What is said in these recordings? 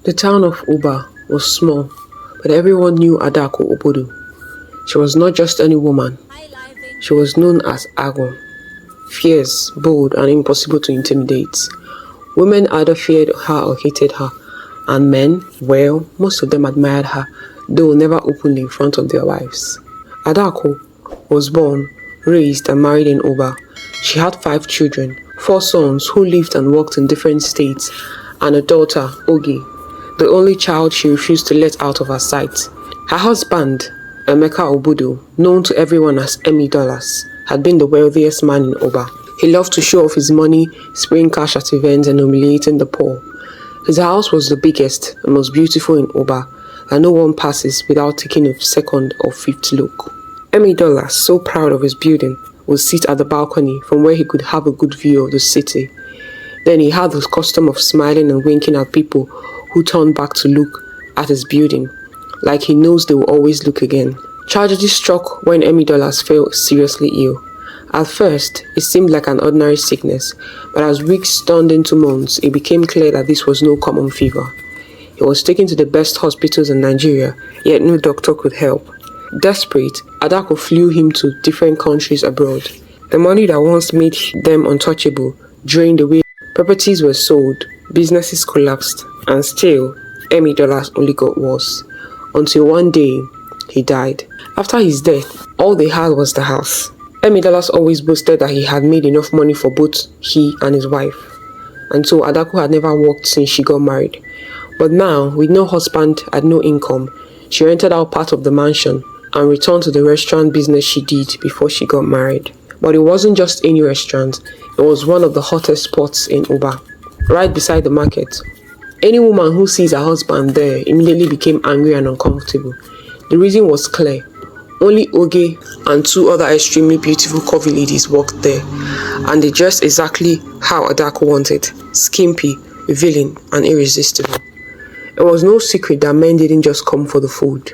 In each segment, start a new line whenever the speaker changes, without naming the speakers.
The town of Uba was small, but everyone knew Adaku Obodo. She was not just any woman. She was known as Agon, fierce, bold, and impossible to intimidate. Women either feared her or hated her, and men, well, most of them admired her, though never openly in front of their wives. Adaku was born, raised, and married in Uba. She had 5 children, 4 sons who lived and worked in different states, and a daughter, Oge, the only child she refused to let out of her sight. Her husband, Emeka Obodo, known to everyone as Emmy Dollars, had been the wealthiest man in Uba. He loved to show off his money, spraying cash at events and humiliating the poor. His house was the biggest and most beautiful in Uba, and no one passes without taking a second or fifth look. Emmy Dollars, so proud of his building, would sit at the balcony from where he could have a good view of the city. Then he had the custom of smiling and winking at people who turned back to look at his building, like he knows they will always look again. Tragedy struck when Emmy Dollars fell seriously ill. At first, it seemed like an ordinary sickness, but as weeks turned into months, it became clear that this was no common fever. He was taken to the best hospitals in Nigeria, yet no doctor could help. Desperate, Adaku flew him to different countries abroad. The money that once made them untouchable drained away. Properties were sold, businesses collapsed, and still, Emmy Dollars only got worse. Until one day, he died. After his death, all they had was the house. Emmy Dollars always boasted that he had made enough money for both he and his wife, and so Adaku had never worked since she got married. But now, with no husband and no income, she rented out part of the mansion and returned to the restaurant business she did before she got married. But it wasn't just any restaurant, it was one of the hottest spots in Uba, right beside the market. Any woman who sees her husband there immediately became angry and uncomfortable. The reason was clear. Only Oge and 2 other extremely beautiful curvy ladies worked there, and they dressed exactly how Adaku wanted, skimpy, revealing, and irresistible. It was no secret that men didn't just come for the food.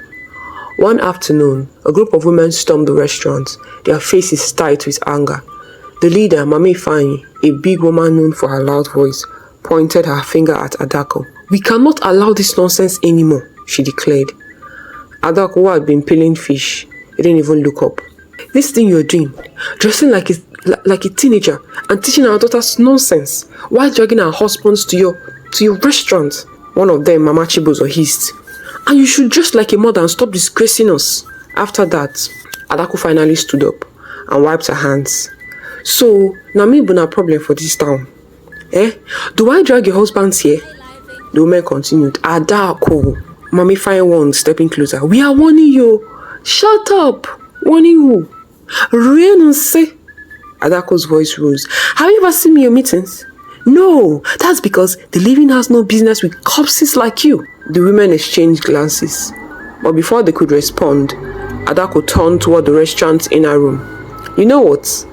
One afternoon, a group of women stormed the restaurant, their faces tight with anger. The leader, Mami Fanyi, a big woman known for her loud voice, pointed her finger at Adaku. "We cannot allow this nonsense anymore," she declared. Adaku, who had been peeling fish, didn't even look up. "This thing you're doing, dressing like a teenager and teaching our daughters nonsense, while dragging our husbands to your restaurant." One of them, Mama Chibozo, hissed, "And you should dress like a mother and stop disgracing us." After that, Adaku finally stood up and wiped her hands. "So, now me been a problem for this town. Do I drag your husbands here?" The woman continued. "Adaku," Mami Fine one stepping closer. "We are warning you." "Shut up! Warning who?" "Renonce." Adaku's voice rose. "Have you ever seen me in meetings?" "No, that's because the living has no business with corpses like you." The women exchanged glances, but before they could respond, Adaku turned toward the restaurant's inner room. "You know what?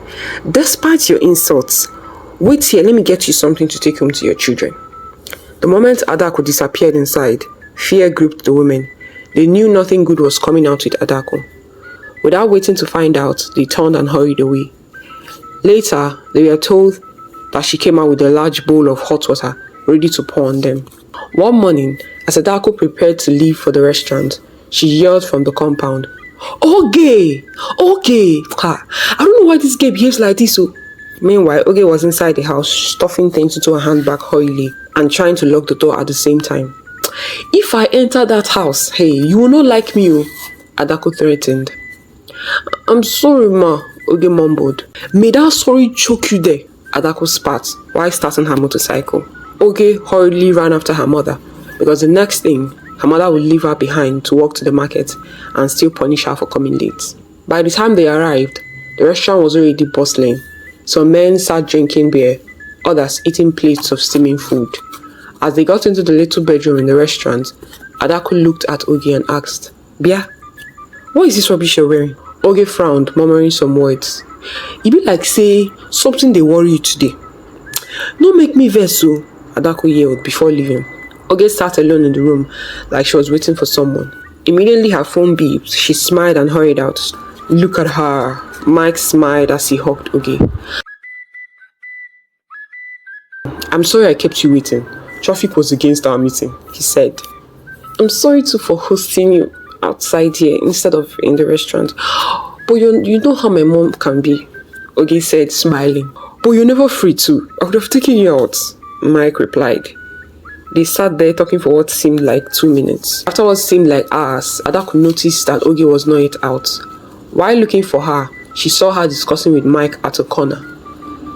Despite your insults, wait here, let me get you something to take home to your children." The moment Adaku disappeared inside, fear gripped the women. They knew nothing good was coming out with Adaku. Without waiting to find out, they turned and hurried away. Later, they were told that she came out with a large bowl of hot water, ready to pour on them. One morning, as Adaku prepared to leave for the restaurant, she yelled from the compound, "Oge! Oge! I don't know why this girl behaves like this." Meanwhile, Oge was inside the house, stuffing things into her handbag hurriedly and trying to lock the door at the same time. "If I enter that house, hey, you will not like me," Adaku threatened. "I'm sorry, ma," Oge mumbled. "May that sorry choke you there," Adaku spat while starting her motorcycle. Oge hurriedly ran after her mother, because the next thing, her mother would leave her behind to walk to the market and still punish her for coming late. By the time they arrived, the restaurant was already bustling. Some men sat drinking beer, others eating plates of steaming food. As they got into the little bedroom in the restaurant, Adaku looked at Oge and asked, "Bia, what is this rubbish you're wearing?" Oge frowned, murmuring some words. "E be like say something dey worry you today." "No make me vex o," Adaku yelled before leaving. Oge sat alone in the room like she was waiting for someone. Immediately her phone beeped. She smiled and hurried out. "Look at her." Mike smiled as he hugged Oge. "I'm sorry I kept you waiting. Traffic was against our meeting, he said. I'm sorry too for hosting you outside here instead of in the restaurant. But you know how my mom can be, Oge said, smiling. But you're never free too. I would have taken you out, Mike replied. They sat there talking for what seemed like 2 minutes. After what seemed like hours, Adaku noticed that Oge was not yet out. While looking for her, she saw her discussing with Mike at a corner.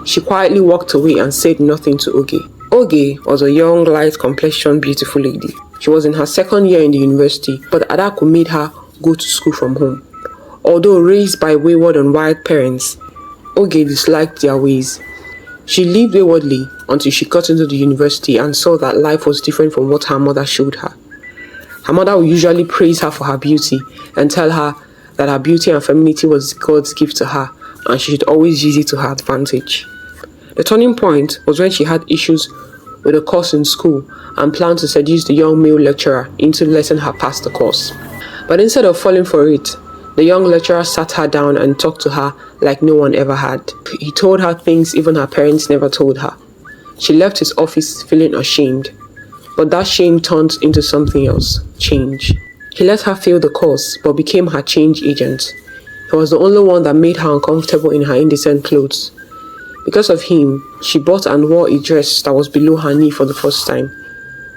She quietly walked away and said nothing to Oge. Oge was a young, light-complexioned, beautiful lady. She was in her second year in the university, but Adaku made her go to school from home. Although raised by wayward and wild parents, Oge disliked their ways. She lived waywardly until she got into the university and saw that life was different from what her mother showed her. Her mother would usually praise her for her beauty and tell her that her beauty and femininity was God's gift to her and she should always use it to her advantage. The turning point was when she had issues with a course in school and planned to seduce the young male lecturer into letting her pass the course. But instead of falling for it, the young lecturer sat her down and talked to her like no one ever had. He told her things even her parents never told her. She left his office feeling ashamed, but that shame turned into something else, change. He let her fail the course, but became her change agent. He was the only one that made her uncomfortable in her indecent clothes. Because of him, she bought and wore a dress that was below her knee for the first time.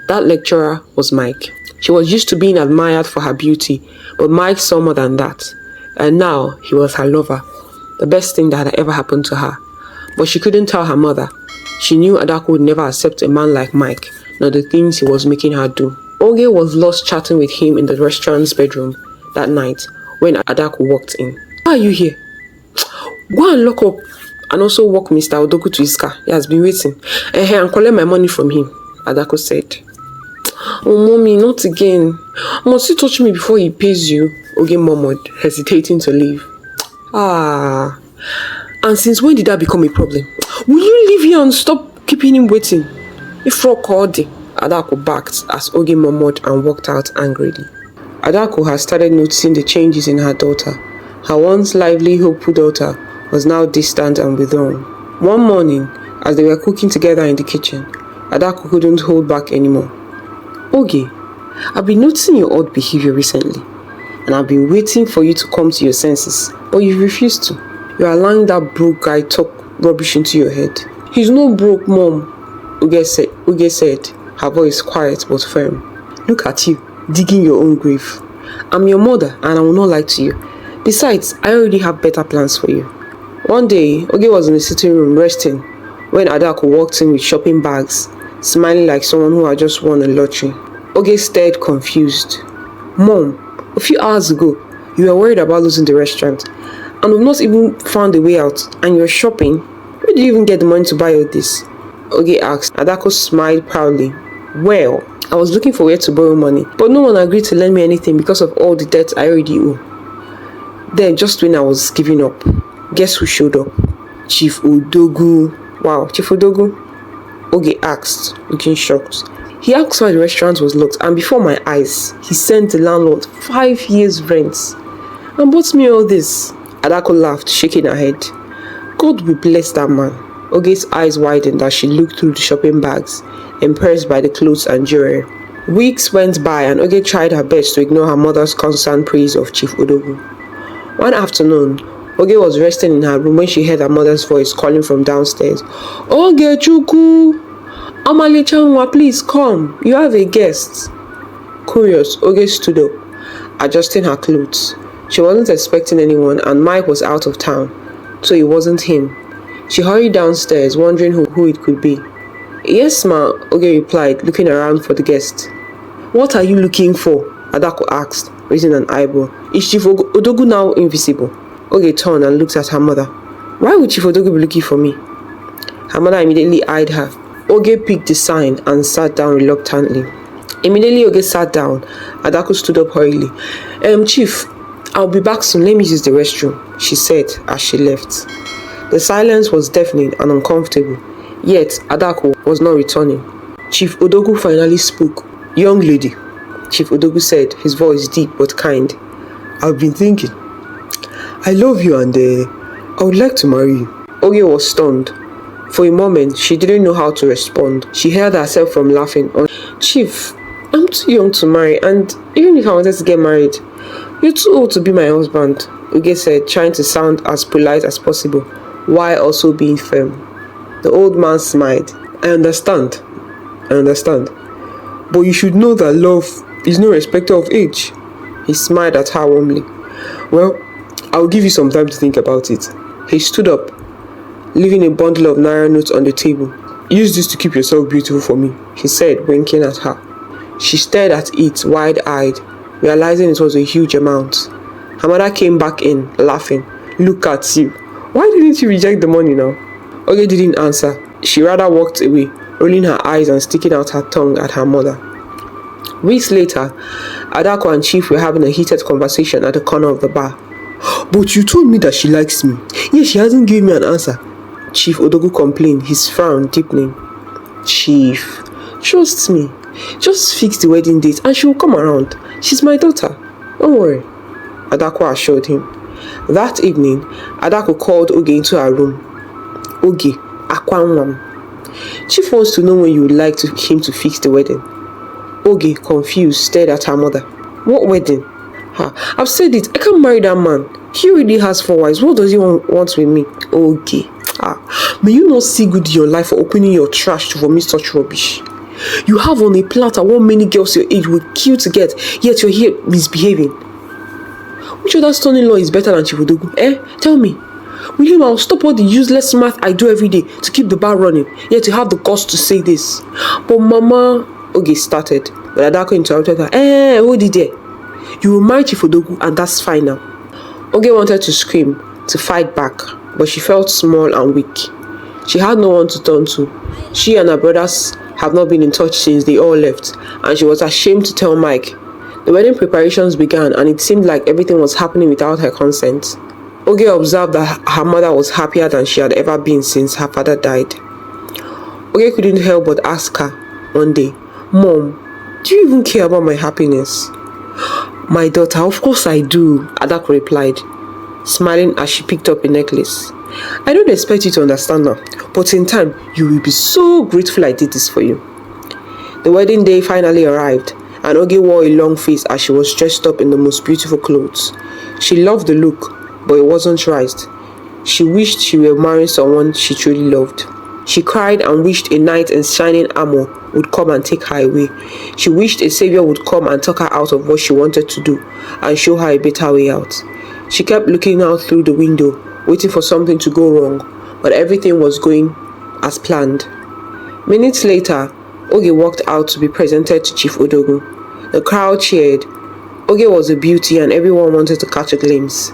That lecturer was Mike. She was used to being admired for her beauty, but Mike saw more than that. And now, he was her lover. The best thing that had ever happened to her. But she couldn't tell her mother. She knew Adaku would never accept a man like Mike, nor the things he was making her do. Oge was lost chatting with him in the restaurant's bedroom that night when Adaku walked in. Why are you here? Go and lock up and also walk Mr. Odoku to his car. He has been waiting. And collect my money from him, Adaku said. Oh, mommy, not again. Must you touch me before he pays you? Oge murmured, hesitating to leave. And since when did that become a problem? Will you leave here and stop keeping him waiting? If rock called, Adaku backed as Oge murmured and walked out angrily. Adaku had started noticing the changes in her daughter. Her once lively, hopeful daughter was now distant and withdrawn. One morning, as they were cooking together in the kitchen, Adaku couldn't hold back anymore. Oge, I've been noticing your odd behavior recently, and I've been waiting for you to come to your senses, but you've refused to. You're allowing that broke guy talk rubbish into your head. He's not broke, Mom, Oge said, her voice quiet but firm. Look at you, digging your own grave. I'm your mother and I will not lie to you. Besides, I already have better plans for you. One day, Oge was in the sitting room resting when Adaku walked in with shopping bags, smiling like someone who had just won a lottery. Oge stared confused. Mom, a few hours ago, you were worried about losing the restaurant and we've not even found a way out, and you're shopping. Where did you even get the money to buy all this? Oge asked. Adaku smiled proudly. Well, I was looking for where to borrow money, but no one agreed to lend me anything because of all the debt I already owe. Then, just when I was giving up, guess who showed up? Chief Odogu. Wow, Chief Odogu? Oge asked, looking shocked. He asked why the restaurant was locked, and before my eyes, he sent the landlord 5 years' rent and bought me all this. Adaku laughed, shaking her head. God will bless that man. Oge's eyes widened as she looked through the shopping bags, impressed by the clothes and jewelry. Weeks went by and Oge tried her best to ignore her mother's constant praise of Chief Odogu. One afternoon, Oge was resting in her room when she heard her mother's voice calling from downstairs. Oge Chuku! Amali Chanwa, please come. You have a guest. Curious, Oge stood up, adjusting her clothes. She wasn't expecting anyone and Mike was out of town, so it wasn't him. She hurried downstairs, wondering who it could be. Yes, ma, Oge replied, looking around for the guest. What are you looking for? Adaku asked, raising an eyebrow. Is Chief Odogu now invisible? Oge turned and looked at her mother. Why would Chief Odogu be looking for me? Her mother immediately eyed her. Oge picked the sign and sat down reluctantly. Immediately Oge sat down. Adaku stood up hurriedly. Chief, I'll be back soon. Let me use the restroom, she said as she left. The silence was deafening and uncomfortable. Yet Adaku was not returning. Chief Odogu finally spoke. Young lady, Chief Odogu said, his voice deep but kind. I've been thinking. I love you and I would like to marry you. Oge was stunned. For a moment, she didn't know how to respond. She held herself from laughing. Chief, I'm too young to marry, and even if I wanted to get married, you're too old to be my husband, Oge said, trying to sound as polite as possible, while also being firm. The old man smiled. I understand. But you should know that love is no respecter of age. He smiled at her warmly. Well, I'll give you some time to think about it. He stood up, leaving a bundle of naira notes on the table. Use this to keep yourself beautiful for me, he said, winking at her. She stared at it wide-eyed, realizing it was a huge amount. Her mother came back in, laughing. Look at you. Why didn't you reject the money now? Oge didn't answer. She rather walked away, rolling her eyes and sticking out her tongue at her mother. Weeks later, Adaku and Chief were having a heated conversation at the corner of the bar. But you told me that she likes me. Yet she hasn't given me an answer, Chief Odogu complained, his frown deepening. Chief, trust me. Just fix the wedding date and she will come around. She's my daughter. Don't worry, Adaku assured him. That evening, Adaku called Oge into her room. Oge, Akwanwam. Chief wants to know when you would like him to fix the wedding. Oge, confused, stared at her mother. What wedding? I've said it, I can't marry that man. He already has 4 wives. What does he want with me? Oge. May you not see good in your life for opening your trash to vomit such rubbish. You have on a platter what many girls your age would kill to get, yet you're here misbehaving. Which other son-in-law is better than Chief Odogu? Tell me. William, I'll stop all the useless math I do every day to keep the bar running, yet you have the guts to say this. But Mama, Oge started, but Adaku interrupted her. Hold it there. You will marry Chief Odogu and that's fine now. Oge wanted to scream, to fight back, but she felt small and weak. She had no one to turn to. She and her brothers have not been in touch since they all left, and she was ashamed to tell Mike. The wedding preparations began, and it seemed like everything was happening without her consent. Oge observed that her mother was happier than she had ever been since her father died. Oge couldn't help but ask her one day, Mom, do you even care about my happiness? My daughter, of course I do, Adaku replied, smiling as she picked up a necklace. I don't expect you to understand now, but in time, you will be so grateful I did this for you. The wedding day finally arrived, and Oge wore a long face as she was dressed up in the most beautiful clothes. She loved the look, but it wasn't right. She wished she were marrying someone she truly loved. She cried and wished a knight in shining armor would come and take her away. She wished a savior would come and talk her out of what she wanted to do and show her a better way out. She kept looking out through the window, waiting for something to go wrong, but everything was going as planned. Minutes later, Oge walked out to be presented to Chief Odogu. The crowd cheered. Oge was a beauty and everyone wanted to catch a glimpse.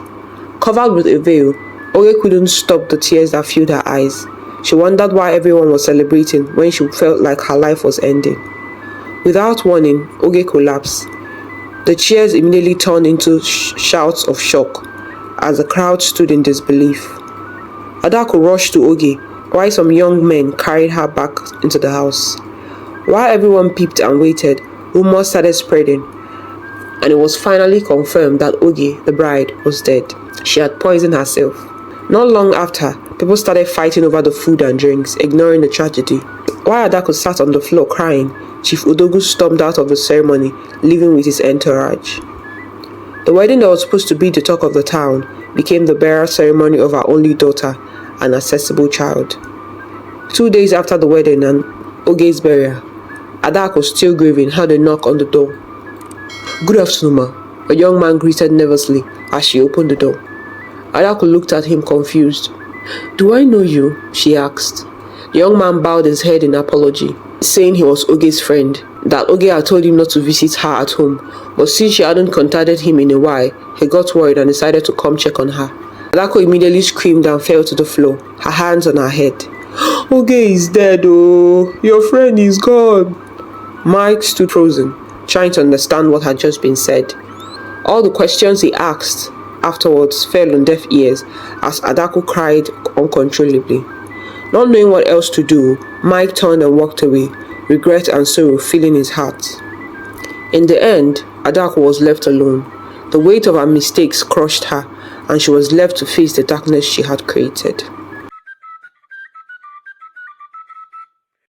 Covered with a veil, Oge couldn't stop the tears that filled her eyes. She wondered why everyone was celebrating when she felt like her life was ending. Without warning, Oge collapsed. The cheers immediately turned into shouts of shock as the crowd stood in disbelief. Adaku rushed to Oge, while some young men carried her back into the house. While everyone peeped and waited, rumors started spreading, and it was finally confirmed that Oge, the bride, was dead. She had poisoned herself. Not long after, people started fighting over the food and drinks, ignoring the tragedy. While Adaku sat on the floor crying, Chief Odogu stormed out of the ceremony, leaving with his entourage. The wedding that was supposed to be the talk of the town became the burial ceremony of her only daughter, an accessible child. 2 days after the wedding and Oge's burial, Adaku, still grieving, heard a knock on the door. Good afternoon, ma, a young man greeted nervously as she opened the door. Adaku looked at him confused. Do I know you? She asked. The young man bowed his head in apology, saying he was Oge's friend, that Oge had told him not to visit her at home, but since she hadn't contacted him in a while, he got worried and decided to come check on her. Adaku immediately screamed and fell to the floor, her hands on her head. Oge is dead, oh! Your friend is gone! Mike stood frozen, trying to understand what had just been said. All the questions he asked afterwards fell on deaf ears as Adaku cried uncontrollably. Not knowing what else to do, Mike turned and walked away, regret and sorrow filling his heart. In the end, Adaku was left alone. The weight of her mistakes crushed her, and she was left to face the darkness she had created.